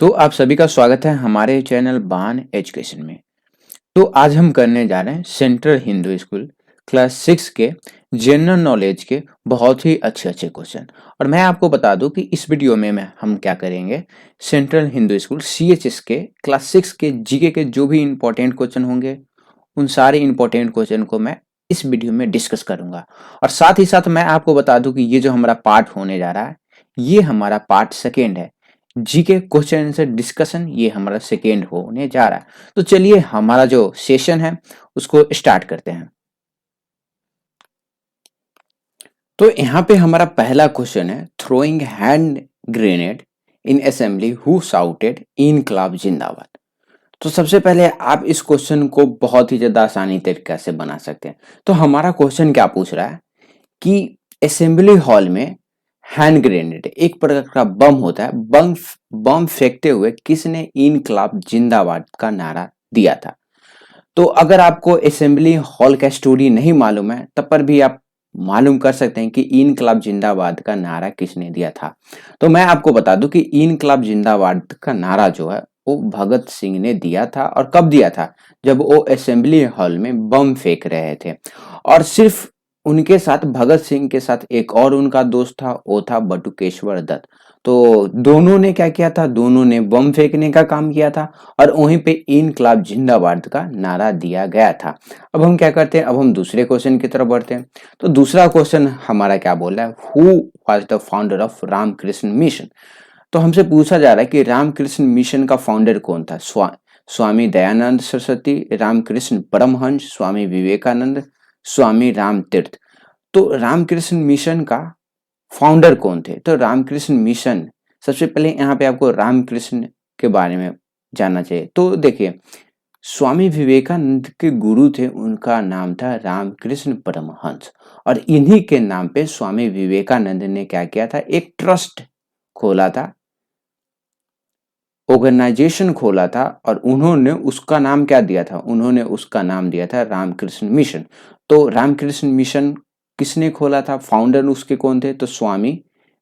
तो आप सभी का स्वागत है हमारे चैनल बान एजुकेशन में। तो आज हम करने जा रहे हैं सेंट्रल हिंदू स्कूल क्लास 6 के जनरल नॉलेज के बहुत ही अच्छे अच्छे क्वेश्चन। और मैं आपको बता दूं कि इस वीडियो में हम क्या करेंगे, सेंट्रल हिंदू स्कूल सीएचएस के क्लास 6 के जीके के जो भी इंपॉर्टेंट क्वेश्चन होंगे उन सारे इंपॉर्टेंट क्वेश्चन को मैं इस वीडियो में डिस्कस करूंगा। और साथ ही साथ मैं आपको बता दूं कि ये जो हमारा पार्ट होने जा रहा है ये हमारा पार्ट सेकेंड है। जीके क्वेश्चन आंसर डिस्कशन ये हमारा सेकेंड होने जा रहा है। तो चलिए हमारा जो सेशन है उसको स्टार्ट करते हैं। तो यहाँ पे हमारा पहला क्वेश्चन है, throwing hand grenade in assembly who shouted इनकलाब जिंदाबाद। तो सबसे पहले आप इस क्वेश्चन को बहुत ही ज्यादा आसानी तरीके से बना सकते हैं। तो हमारा क्वेश्चन क्या पूछ रहा है कि असेंबली हॉल में हैंड ग्रेनेड एक प्रकार का बम होता है, बम बम फेंकते हुए किसने इनकलाब जिंदाबाद का नारा दिया था। तो अगर आपको असेंबली हॉल का स्टोरी नहीं मालूम है तब पर भी आप मालूम कर सकते हैं कि इनकलाब जिंदाबाद का नारा किसने दिया था। तो मैं आपको बता दूं कि इनकलाब जिंदाबाद का नारा जो है वो भगत सिंह ने दिया था। और कब दिया था? जब वो असेंबली हॉल में बम फेंक रहे थे। और सिर्फ उनके साथ, भगत सिंह के साथ एक और उनका दोस्त था, वो था बटुकेश्वर दत्त। तो दोनों ने क्या किया था? दोनों ने बम फेंकने का काम किया था और वहीं पे इनकलाब जिंदाबाद का नारा दिया गया था। अब हम क्या करते हैं, अब हम दूसरे क्वेश्चन की तरफ बढ़ते हैं। तो दूसरा क्वेश्चन हमारा क्या बोल रहा है, who was the founder of Ramakrishna Mission. तो हमसे पूछा जा रहा है कि रामकृष्ण मिशन का फाउंडर कौन था। स्वामी दयानंद सरस्वती, रामकृष्ण परमहंस, स्वामी विवेकानंद, स्वामी राम तीर्थ। तो रामकृष्ण मिशन का फाउंडर कौन थे? तो रामकृष्ण मिशन, सबसे पहले यहाँ पे आपको रामकृष्ण के बारे में जानना चाहिए। तो देखिए, स्वामी विवेकानंद के गुरु थे, उनका नाम था रामकृष्ण परमहंस। और इन्हीं के नाम पे स्वामी विवेकानंद ने क्या किया था, एक ट्रस्ट खोला था, ऑर्गेनाइजेशन खोला था। और उन्होंने उसका नाम क्या दिया था? उन्होंने उसका नाम दिया था रामकृष्ण मिशन। तो रामकृष्ण मिशन किसने खोला था? फाउंडर उसके कौन थे? तो स्वामी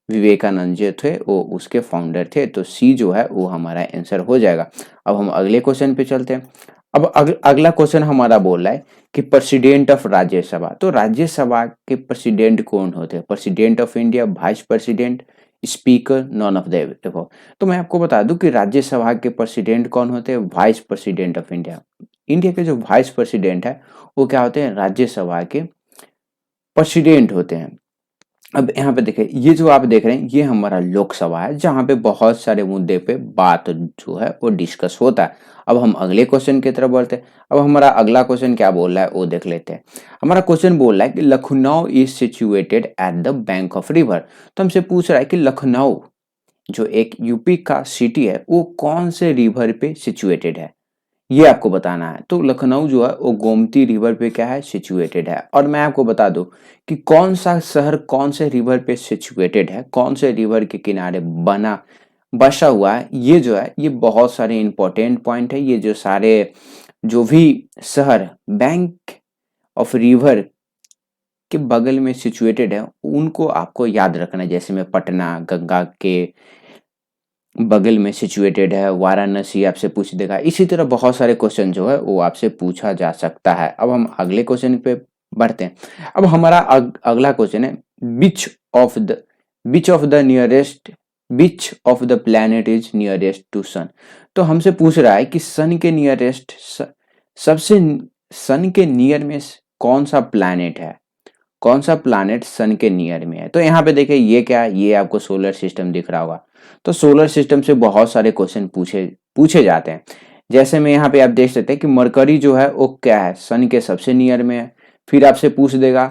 विवेकानंद जो थे वो उसके फाउंडर थे। तो सी जो है वो हमारा आंसर हो जाएगा। अब हम अगले क्वेश्चन पे चलते हैं। अब अगला क्वेश्चन हमारा बोल रहा है कि प्रेसिडेंट ऑफ राज्यसभा। तो राज्यसभा के प्रेसिडेंट कौन होते हैं? President of India, vice president, speaker, none of the above. तो मैं आपको बता दूं कि राज्यसभा के प्रेसिडेंट कौन होते हैं? Vice president of India. India के जो वाइस प्रेसिडेंट है वो क्या होते हैं? राज्यसभा के प्रेसिडेंट होते हैं। अब यहाँ पे देखिए, ये जो आप देख रहे हैं ये हमारा लोकसभा है जहाँ पे बहुत सारे मुद्दे पे बात जो है वो डिस्कस होता है। अब हम अगले क्वेश्चन की तरफ बढ़ते हैं। अब हमारा अगला क्वेश्चन क्या बोल रहा है वो देख लेते हैं। हमारा क्वेश्चन बोल रहा है कि Lucknow is situated at the bank of river. तो हमसे पूछ रहा है कि लखनऊ जो एक यूपी का सिटी है वो कौन से रिवर पे सिचुएटेड है, ये आपको बताना है। तो लखनऊ जो है वो गोमती रिवर पे क्या है? सिचुएटेड है। और मैं आपको बता दूं कि कौन सा शहर कौन से रिवर पे सिचुएटेड है, कौन से रिवर के किनारे बसा हुआ है, ये जो है ये बहुत सारे इंपॉर्टेंट पॉइंट है। ये जो सारे जो भी शहर बैंक ऑफ रिवर के बगल में सिचुएटेड है उनको आपको याद रखना है। जैसे में पटना गंगा के बगल में सिचुएटेड है, वाराणसी आपसे पूछ देगा। इसी तरह बहुत सारे क्वेश्चन जो है वो आपसे पूछा जा सकता है। अब हम अगले क्वेश्चन पे बढ़ते हैं। अब हमारा अगला क्वेश्चन है, which of the which of the nearest which of the planet is nearest to sun. तो हमसे पूछ रहा है कि सन के नियरेस्ट सबसे सन के नियर में कौन सा प्लैनेट है, कौन सा प्लैनेट सन के नियर में है। तो यहाँ पे देखिए ये क्या है, ये आपको सोलर सिस्टम दिख रहा होगा। तो सोलर सिस्टम से बहुत सारे क्वेश्चन पूछे पूछे जाते हैं। जैसे में यहाँ पे आप देख सकते हैं कि मरकरी जो है वो क्या है, सन के सबसे नियर में है। फिर आपसे पूछ देगा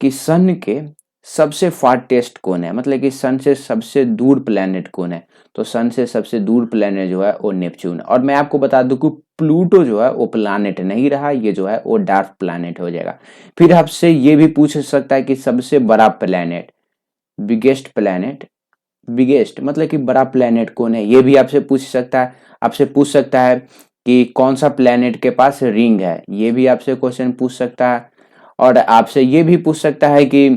कि सन के सबसे फारटेस्ट कौन है, मतलब कि सन से सबसे दूर प्लेनेट कौन है। तो सन से सबसे दूर प्लेनेट जो है वो नेपच्यून है। और मैं आपको बता दूं कि प्लूटो जो है वो प्लानेट नहीं रहा, ये जो है वो डार्क प्लानेट हो जाएगा। फिर आपसे ये भी पूछ सकता है कि सबसे बड़ा प्लेनेट, बिगेस्ट प्लेनेट, बिगेस्ट मतलब कि बड़ा प्लेनेट कौन है, ये भी आपसे पूछ सकता है। आपसे पूछ सकता है कि कौन सा प्लेनेट के पास रिंग है, ये भी आपसे क्वेश्चन पूछ सकता है। और आपसे ये भी पूछ सकता है कि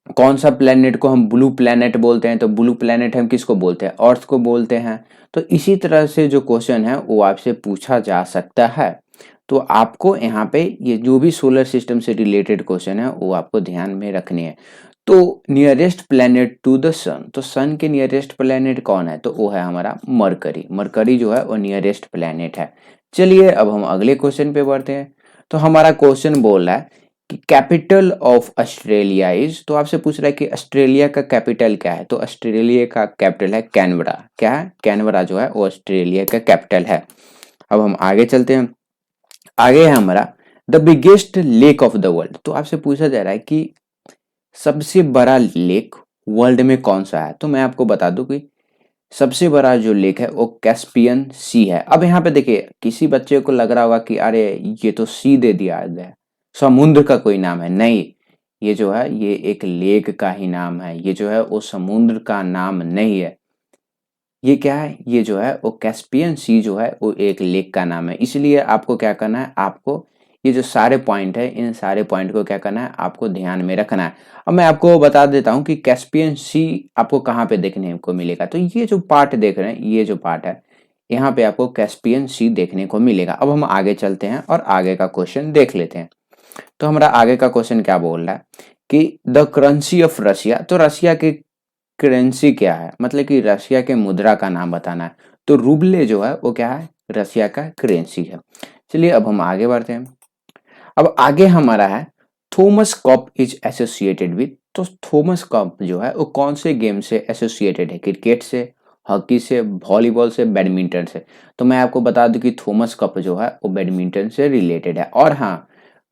कौन सा प्लेनेट को हम ब्लू प्लेनेट बोलते हैं, तो ब्लू प्लेनेट हम किसको बोलते हैं, अर्थ को बोलते हैं। तो इसी तरह से जो क्वेश्चन है वो आपसे पूछा जा सकता है। तो आपको यहाँ पे ये जो भी सोलर सिस्टम से रिलेटेड क्वेश्चन है वो आपको ध्यान में रखनी है। तो नियरेस्ट प्लेनेट टू द सन, तो सन के नियरेस्ट प्लेनेट कौन है, तो वो है हमारा मरकरी। मरकरी जो है वो नियरेस्ट प्लेनेट है। चलिए अब हम अगले क्वेश्चन पे बढ़ते हैं। तो हमारा क्वेश्चन बोल रहा है कि कैपिटल ऑफ ऑस्ट्रेलिया इज, तो आपसे पूछ रहा है कि ऑस्ट्रेलिया का कैपिटल क्या है, तो ऑस्ट्रेलिया का कैपिटल है कैनबरा। क्या है, कैनबरा जो है वो ऑस्ट्रेलिया का कैपिटल है। अब हम आगे चलते हैं। आगे है हमारा the biggest lake of the world, तो आपसे पूछा जा रहा है कि सबसे बड़ा लेक वर्ल्ड में कौन सा है। तो मैं आपको बता दूं कि सबसे बड़ा जो लेक है वो कैस्पियन सी है। अब यहाँ पे देखिए किसी बच्चे को लग रहा होगा कि अरे ये तो सी दे दिया गया, समुद्र का कोई नाम है। नहीं, ये जो है ये एक लेक का ही नाम है, ये जो है वो समुद्र का नाम नहीं है। ये क्या है, ये जो है वो कैस्पियन सी जो है वो एक लेक का नाम है। इसलिए आपको क्या करना है, आपको ये जो सारे पॉइंट है इन सारे पॉइंट को क्या करना है, आपको ध्यान में रखना है। अब मैं आपको बता देता हूँ कि कैस्पियन सी आपको कहाँ पे देखने को मिलेगा। तो ये जो पार्ट देख रहे हैं, ये जो पार्ट है यहाँ पे आपको कैस्पियन सी देखने को मिलेगा। अब हम आगे चलते हैं और आगे का क्वेश्चन देख लेते हैं। तो हमारा आगे का क्वेश्चन क्या बोल रहा है कि द करेंसी ऑफ रशिया, तो रशिया की करेंसी क्या है, मतलब कि रशिया के मुद्रा का नाम बताना है। तो रूबले जो है वो क्या है, रशिया का करेंसी है। चलिए अब हम आगे बढ़ते हैं। अब आगे हमारा है Thomas cup is associated with, तो थॉमस कप जो है वो कौन से गेम से एसोसिएटेड है, क्रिकेट से, हॉकी से, वॉलीबॉल से, बैडमिंटन से। तो मैं आपको बता दूं कि थॉमस कप जो है वो बैडमिंटन से रिलेटेड है। और हाँ,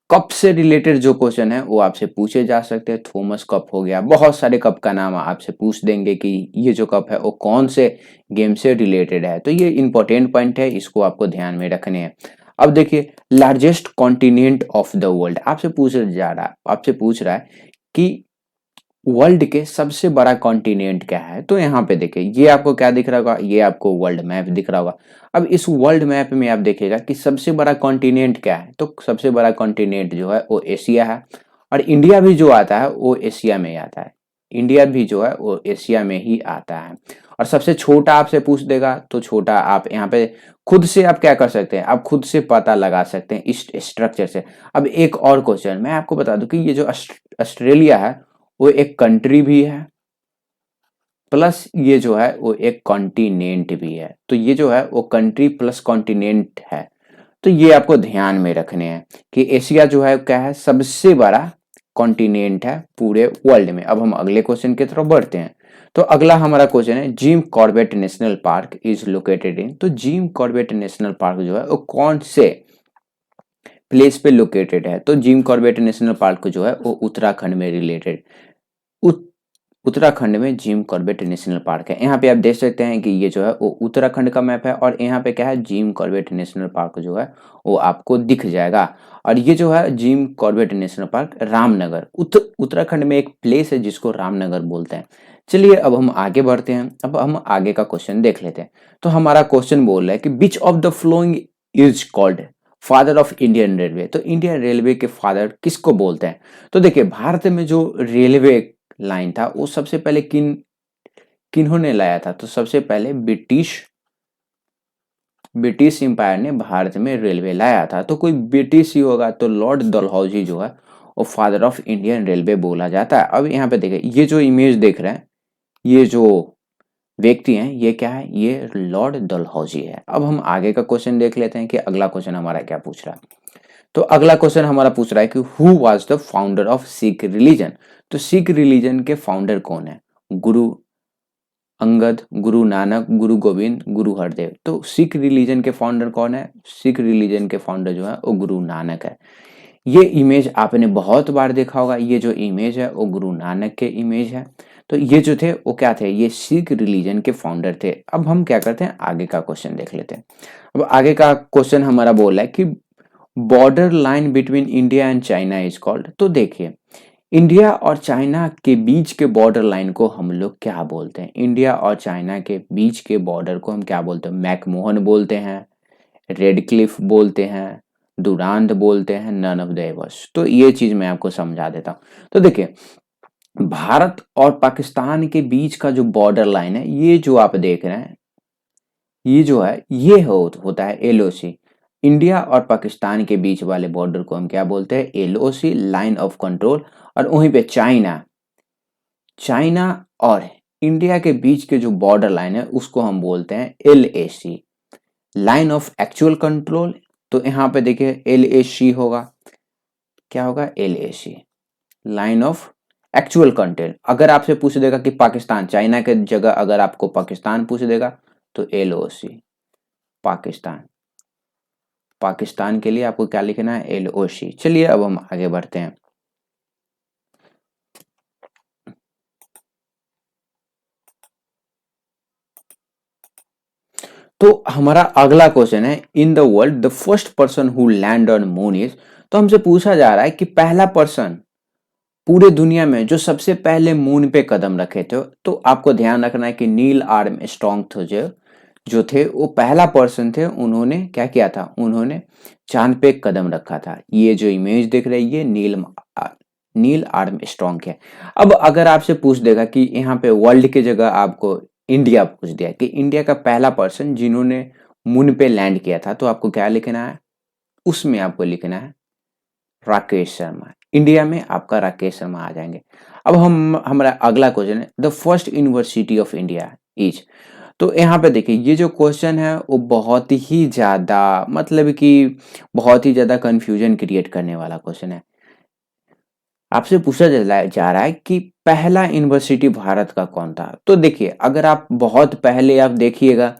कप से रिलेटेड जो क्वेश्चन है वो आपसे पूछे जा सकते हैं। थॉमस कप हो गया, बहुत सारे कप का नाम आपसे पूछ देंगे कि ये जो कप है वो कौन से गेम से रिलेटेड है। तो ये इंपॉर्टेंट पॉइंट है, इसको आपको ध्यान में रखने हैं। अब देखिए largest continent of the world आपसे पूछ जा रहा है, आपसे पूछ रहा है कि वर्ल्ड के सबसे बड़ा कॉन्टिनेंट क्या है। तो यहाँ पे देखिए ये आपको क्या दिख रहा होगा, ये आपको वर्ल्ड मैप दिख रहा होगा। अब इस वर्ल्ड मैप में आप देखिएगा कि सबसे बड़ा कॉन्टिनेंट क्या है, तो सबसे बड़ा कॉन्टिनेंट जो है वो एशिया है। और इंडिया भी जो आता है वो एशिया में ही आता है। इंडिया भी जो है वो एशिया में ही आता है। और सबसे छोटा आपसे पूछ देगा, तो छोटा आप यहाँ पे खुद से आप क्या कर सकते हैं, आप खुद से पता लगा सकते हैं इस स्ट्रक्चर से। अब एक और क्वेश्चन मैं आपको बता दूं कि ये जो ऑस्ट्रेलिया है वो एक कंट्री भी है, प्लस ये जो है वो एक कॉन्टिनेंट भी है। तो ये जो है वो कंट्री प्लस कॉन्टिनेंट है। तो ये आपको ध्यान में रखने हैं कि एशिया जो है क्या है, सबसे बड़ा कॉन्टिनेंट है पूरे वर्ल्ड में। अब हम अगले क्वेश्चन की तरफ बढ़ते हैं। तो अगला हमारा क्वेश्चन है Jim Corbett national park is located in, तो जिम कॉर्बेट नेशनल पार्क जो है वो कौन से प्लेस पे लोकेटेड है। तो जिम कॉर्बेट नेशनल पार्क जो है वो उत्तराखंड में रिलेटेड, उत्तराखंड में जिम कॉर्बेट नेशनल पार्क है। यहाँ पे आप देख सकते हैं कि ये जो है वो उत्तराखंड का मैप है और यहाँ पे क्या है, जिम कॉर्बेट नेशनल पार्क जो है वो आपको दिख जाएगा। और ये जो है Jim Corbett national park Ramnagar Uttarakhand में एक प्लेस है जिसको रामनगर बोलते हैं। चलिए अब हम आगे बढ़ते हैं। अब हम आगे का क्वेश्चन देख लेते हैं। तो हमारा क्वेश्चन बोल रहा है कि विच of the following is called father of Indian railway, तो इंडियन रेलवे के फादर किसको बोलते हैं। तो देखिए भारत में जो रेलवे लाइन था वो सबसे पहले किन्होंने लाया था, तो सबसे पहले ब्रिटिश एम्पायर ने भारत में रेलवे लाया था। तो कोई ब्रिटिश ही होगा, तो लॉर्ड डलहौजी जो है वो फादर ऑफ इंडियन रेलवे बोला जाता है। अब यहाँ पे देखिए ये जो इमेज देख रहे हैं, ये जो व्यक्ति हैं ये क्या है, ये लॉर्ड डलहौजी है। अब हम आगे का क्वेश्चन देख लेते हैं कि अगला क्वेश्चन हमारा क्या पूछ रहा है। तो अगला क्वेश्चन हमारा पूछ रहा है कि who was the founder of Sikh religion, तो सिख रिलीजन के फाउंडर कौन है, गुरु अंगद, गुरु नानक, गुरु गोविंद, गुरु हरदेव। तो सिख रिलीजन के फाउंडर कौन है, सिख रिलीजन के फाउंडर जो है वो गुरु नानक है। ये इमेज आपने बहुत बार देखा होगा, ये जो इमेज है वो गुरु नानक के इमेज है। तो ये जो थे वो क्या थे, ये सिख रिलीजन के फाउंडर थे। अब हम क्या करते हैं, आगे का क्वेश्चन देख लेते हैं। अब आगे का क्वेश्चन हमारा बोल रहा है कि border line between India and China is called, तो देखिए इंडिया और चाइना के बीच के बॉर्डर लाइन को हम लोग क्या बोलते हैं, इंडिया और चाइना के बीच के बॉर्डर को हम क्या बोलते हैं, मैकमोहन बोलते हैं, रेड क्लिफ बोलते हैं, डुरांड बोलते हैं, नन ऑफ द एबव। तो ये चीज मैं आपको समझा देता हूँ। तो देखिए भारत और पाकिस्तान के बीच का जो बॉर्डर लाइन है, ये जो आप देख रहे हैं, ये जो है ये होता है एलओसी। इंडिया और पाकिस्तान के बीच वाले बॉर्डर को हम क्या बोलते हैं? LOC, line of control. और वहीं पे चाइना चाइना और इंडिया के बीच के जो बॉर्डर लाइन है उसको हम बोलते हैं LAC, line of actual control. तो यहाँ पे देखिए एलएसी होगा, क्या होगा? LAC, line of actual control. अगर आपसे पूछ देगा कि पाकिस्तान, चाइना के जगह अगर आपको पाकिस्तान पूछ देगा तो एलओसी, पाकिस्तान। पाकिस्तान के लिए आपको क्या लिखना है? एलओसी। चलिए अब हम आगे बढ़ते हैं। तो हमारा अगला क्वेश्चन है, in the world the first person who land on moon is. तो हमसे पूछा जा रहा है कि पहला पर्सन पूरे दुनिया में जो सबसे पहले मून पे कदम रखे थे। तो आपको ध्यान रखना है कि नील आर्मस्ट्रांग थे, जो थे वो पहला पर्सन थे। उन्होंने क्या किया था? उन्होंने चांद पे कदम रखा था। ये जो इमेज दिख रही है नील आर्मस्ट्रांग है। अब अगर आपसे पूछ देगा कि यहाँ पे वर्ल्ड की जगह आपको इंडिया पूछ दिया कि इंडिया का पहला पर्सन जिन्होंने मून पे लैंड किया था, तो आपको क्या लिखना है? उसमें आपको लिखना है राकेश शर्मा। इंडिया में आपका राकेश शर्मा आ जाएंगे। अब हमारा अगला क्वेश्चन है, the first university of India is. तो यहाँ पे देखिए ये जो क्वेश्चन है वो बहुत ही ज्यादा, मतलब कि बहुत ही ज्यादा कंफ्यूजन क्रिएट करने वाला क्वेश्चन है। आपसे पूछा जा रहा है कि पहला यूनिवर्सिटी भारत का कौन था। तो देखिए अगर आप बहुत पहले आप देखिएगा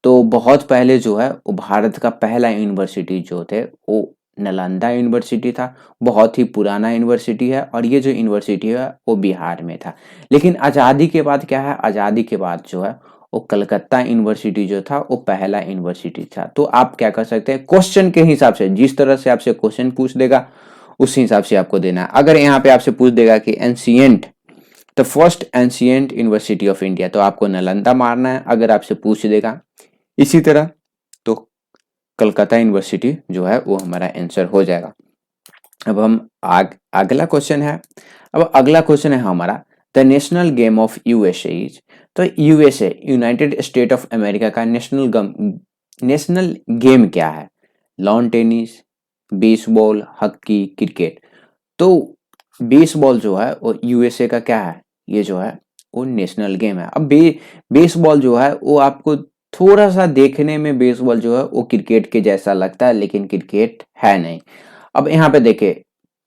तो बहुत पहले जो है वो भारत का पहला यूनिवर्सिटी जो थे वो नालंदा यूनिवर्सिटी था। बहुत ही पुराना यूनिवर्सिटी है और ये जो यूनिवर्सिटी है वो बिहार में था। लेकिन आज़ादी के बाद क्या है? आज़ादी के बाद जो है वो कलकत्ता यूनिवर्सिटी जो था वो पहला यूनिवर्सिटी था। तो आप क्या कर सकते हैं? क्वेश्चन के हिसाब से, जिस तरह से आपसे क्वेश्चन पूछ देगा उस हिसाब से आपको देना है। अगर यहाँ पे आपसे पूछ देगा कि ancient, the first ancient university of India, तो आपको नालंदा मारना है। अगर आपसे पूछ देगा इसी तरह तो कलकत्ता यूनिवर्सिटी जो है वो हमारा आंसर हो जाएगा। अब हम अगला क्वेश्चन है। अब अगला क्वेश्चन है हमारा, the national game of USA is. तो USA, United State of America का नेशनल गेम क्या है? Lawn tennis, baseball, hockey, cricket. तो बेसबॉल जो है वो यूएसए का क्या है? ये जो है वो नेशनल गेम है। अब बेसबॉल जो है वो आपको थोड़ा सा देखने में बेसबॉल जो है वो क्रिकेट के जैसा लगता है, लेकिन क्रिकेट है नहीं। अब यहाँ पे देखिए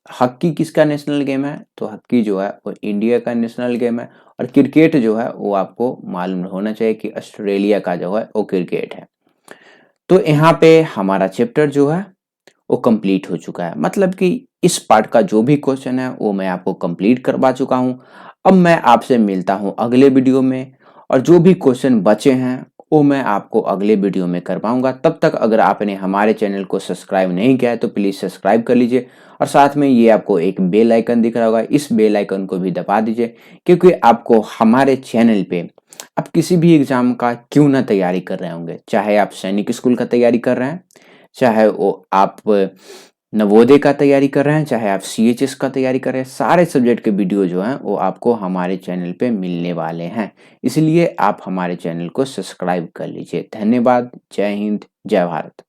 हॉकी किसका नेशनल गेम है? तो हॉकी जो है वो इंडिया का नेशनल गेम है। और क्रिकेट जो है वो आपको मालूम होना चाहिए कि ऑस्ट्रेलिया का जो है वो क्रिकेट है। तो यहाँ पे हमारा चैप्टर जो है वो कंप्लीट हो चुका है। मतलब कि इस पार्ट का जो भी क्वेश्चन है वो मैं आपको कंप्लीट करवा चुका हूँ। अब मैं आपसे मिलता हूँ अगले वीडियो में, और जो भी क्वेश्चन बचे हैं वो मैं आपको अगले वीडियो में करवाऊंगा। तब तक अगर आपने हमारे चैनल को सब्सक्राइब नहीं किया है तो प्लीज़ सब्सक्राइब कर लीजिए, और साथ में ये आपको एक बेल आइकन दिख रहा होगा, इस बेल आइकन को भी दबा दीजिए, क्योंकि आपको हमारे चैनल पे आप किसी भी एग्जाम का क्यों ना तैयारी कर रहे होंगे, चाहे आप सैनिक स्कूल का तैयारी कर रहे हैं, चाहे वो आप नवोदय का तैयारी कर रहे हैं, चाहे आप सीएचएस का तैयारी कर रहे हैं, सारे सब्जेक्ट के वीडियो जो हैं वो आपको हमारे चैनल पे मिलने वाले हैं। इसलिए आप हमारे चैनल को सब्सक्राइब कर लीजिए। धन्यवाद। जय हिंद, जय भारत।